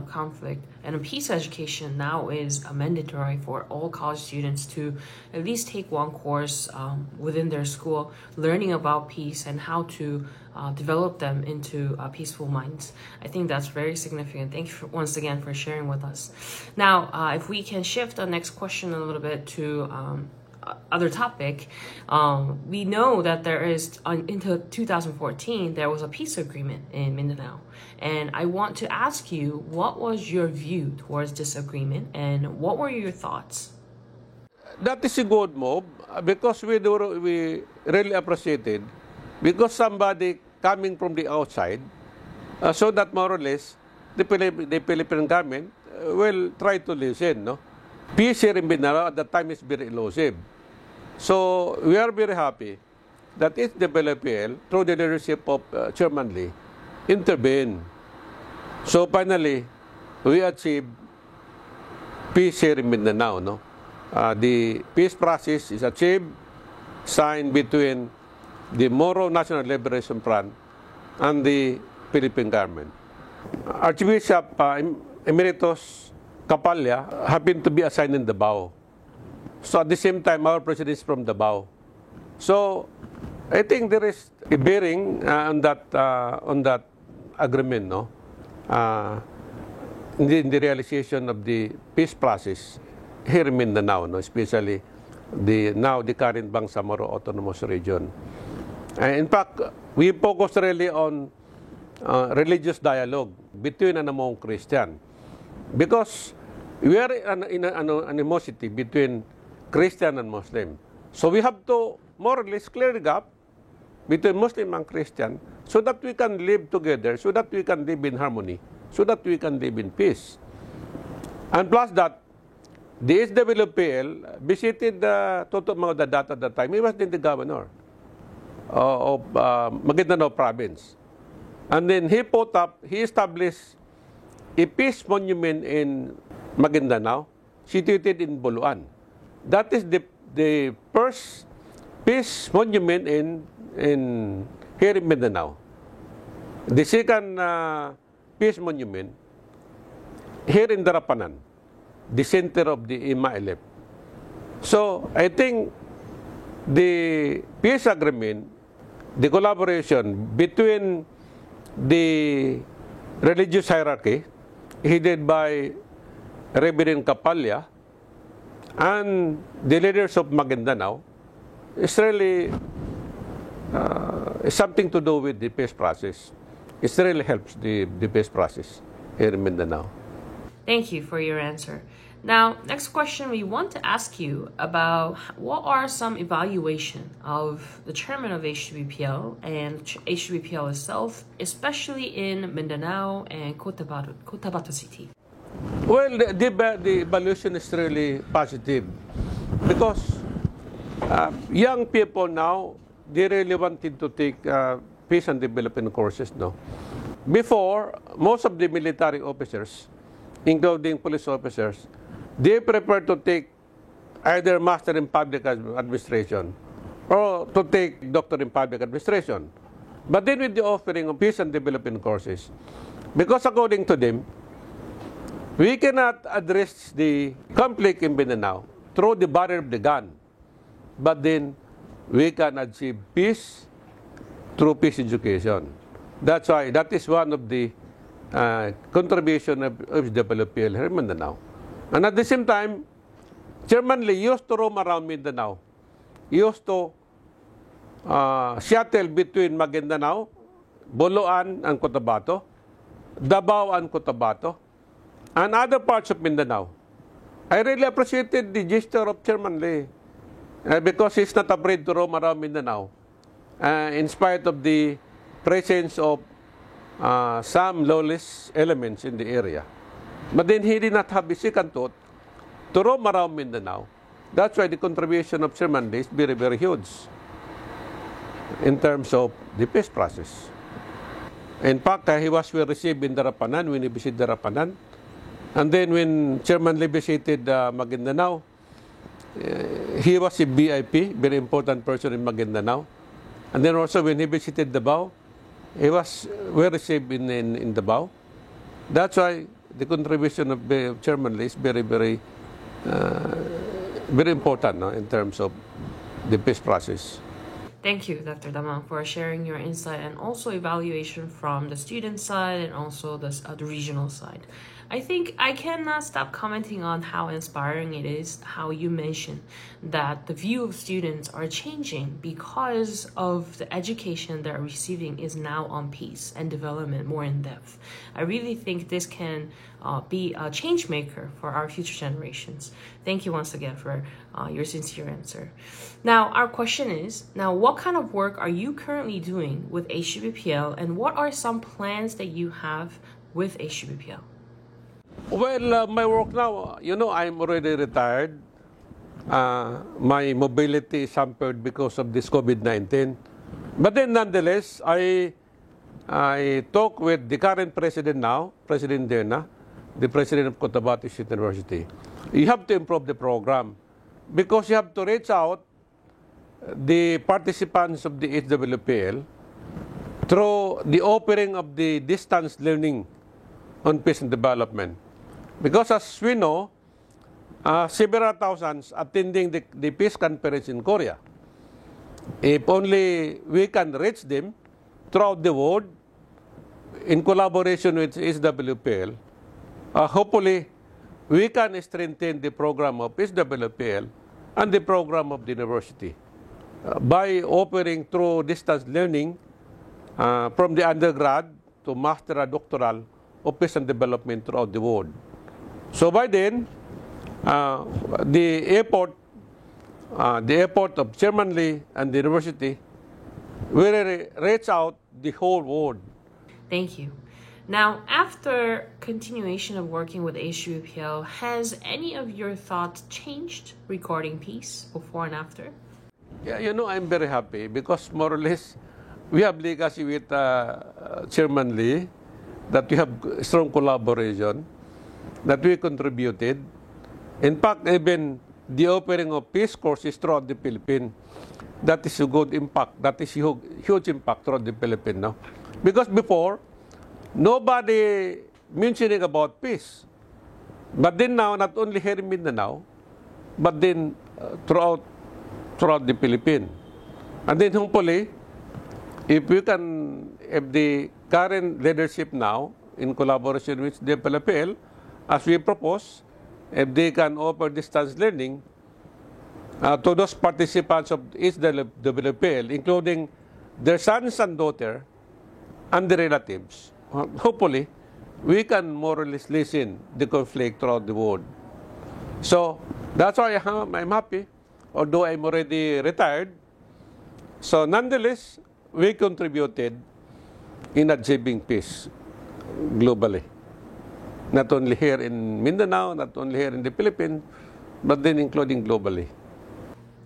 of conflict, and a peace education now is mandatory for all college students to at least take one course within their school, learning about peace and how to develop them into peaceful minds. I think that's very significant. Thank you once again for sharing with us. Now, if we can shift the next question a little bit to other topic, we know that there is into 2014 there was a peace agreement in Mindanao, and I want to ask you, what was your view towards this agreement and what were your thoughts? That is a good move because we really appreciated, because somebody coming from the outside, so that more or less the Philippine government will try to listen. No, peace here in Mindanao at that time is very elusive. So we are very happy that HWPL, through the leadership of Chairman Lee, intervened. So finally, we achieved peace here in Mindanao. No? The peace process is achieved, signed between the Moro National Liberation Front and the Philippine government. Archbishop Emeritus Capalla happened to be assigned in Davao. So at the same time, our president is from Davao. So I think there is a bearing on that agreement, no? In the realization of the peace process here in Mindanao, no? Especially the current Bangsamoro Autonomous Region. In fact, we focus really on religious dialogue between and among Christian, because we are in an animosity between Christian and Muslim. So we have to more or less clear the gap between Muslim and Christian so that we can live together, so that we can live in harmony, so that we can live in peace. And plus that, the SWPL visited Toto Mangadadat at that time. He was then the governor of Maguindanao province. And then he established a peace monument in Maguindanao, situated in Buluan. That is the first peace monument in here in Mindanao. The second peace monument here in Darapanan, the center of the IMA-11. So I think the peace agreement, the collaboration between the religious hierarchy headed by Reverend Capalla and the leaders of Maguindanao is really something to do with the peace process. It really helps the peace process here in Mindanao. Thank you for your answer. Now, next question, we want to ask you about what are some evaluation of the chairman of HWPL and HWPL itself, especially in Mindanao and Cotabato City. Well, the evaluation is really positive because young people now, they really wanted to take peace and development courses. No? Before, most of the military officers, including police officers, they prefer to take either Master in Public Administration or to take Doctor in Public Administration. But then with the offering of peace and development courses, because according to them, we cannot address the conflict in Mindanao through the barrier of the gun, but then we can achieve peace through peace education. That's why that is one of the contribution of WPL here in Mindanao. And at the same time, Chairman Lee used to roam around Mindanao. He used to shuttle between Maguindanao, Buluan and Cotabato, Davao and Cotabato, and other parts of Mindanao. I really appreciated the gesture of Chairman Lee because he's not afraid to roam around Mindanao in spite of the presence of some lawless elements in the area. But then he did not have a second thought to roam around Mindanao. That's why the contribution of Chairman Lee is very, very huge in terms of the peace process. In fact, he was well received in Darapanan when he visited Darapanan. And then when Chairman Lee visited Maguindanao, he was a VIP, very important person in Maguindanao. And then also when he visited Davao, he was well received in Davao. That's why the contribution of Chairman Lee is very, very, very important, no, in terms of the peace process. Thank you, Dr. Damang, for sharing your insight and also evaluation from the student side and also the regional side. I think I cannot stop commenting on how inspiring it is, how you mentioned that the view of students are changing because of the education they're receiving is now on peace and development more in depth. I really think this can be a change maker for our future generations. Thank you once again for your sincere answer. Now, our question is, what kind of work are you currently doing with HUBPL and what are some plans that you have with HUBPL? Well, my work now, I'm already retired. My mobility is hampered because of this COVID-19. But then nonetheless, I talk with the current president now, President Derna, the president of Cotabato State University. You have to improve the program because you have to reach out the participants of the HWPL through the offering of the distance learning on peace and development. Because as we know, several thousands attending the peace conference in Korea. If only we can reach them throughout the world in collaboration with HWPL, hopefully we can strengthen the program of HWPL and the program of the university by offering through distance learning from the undergrad to master and doctoral of peace and development throughout the world. So by then, the effort of Chairman Lee and the university will reach out the whole world. Thank you. Now, after continuation of working with HUBPL, has any of your thoughts changed regarding peace before and after? Yeah, I'm very happy because more or less we have legacy with Chairman Lee, that we have strong collaboration, that we contributed. In fact, even the offering of peace courses throughout the Philippines, that is a good impact. That is huge impact throughout the Philippines now. Because before, nobody mentioning about peace. But then now, not only here in Mindanao, but then throughout the Philippines. And then hopefully, if the current leadership now, in collaboration with the PLPL, as we propose, if they can offer distance learning to those participants of each WPL, including their sons and daughters and the relatives, hopefully, we can more or less lessen the conflict throughout the world. So that's why I'm happy, although I'm already retired. So nonetheless, we contributed in achieving peace globally. Not only here in Mindanao, not only here in the Philippines, but then including globally.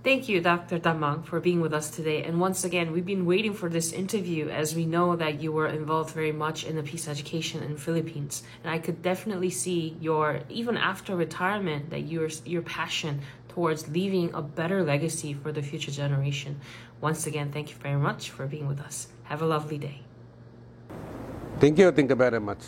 Thank you, Dr. Damang, for being with us today. And once again, we've been waiting for this interview as we know that you were involved very much in the peace education in the Philippines. And I could definitely see even after retirement, that your passion towards leaving a better legacy for the future generation. Once again, thank you very much for being with us. Have a lovely day. Thank you very much.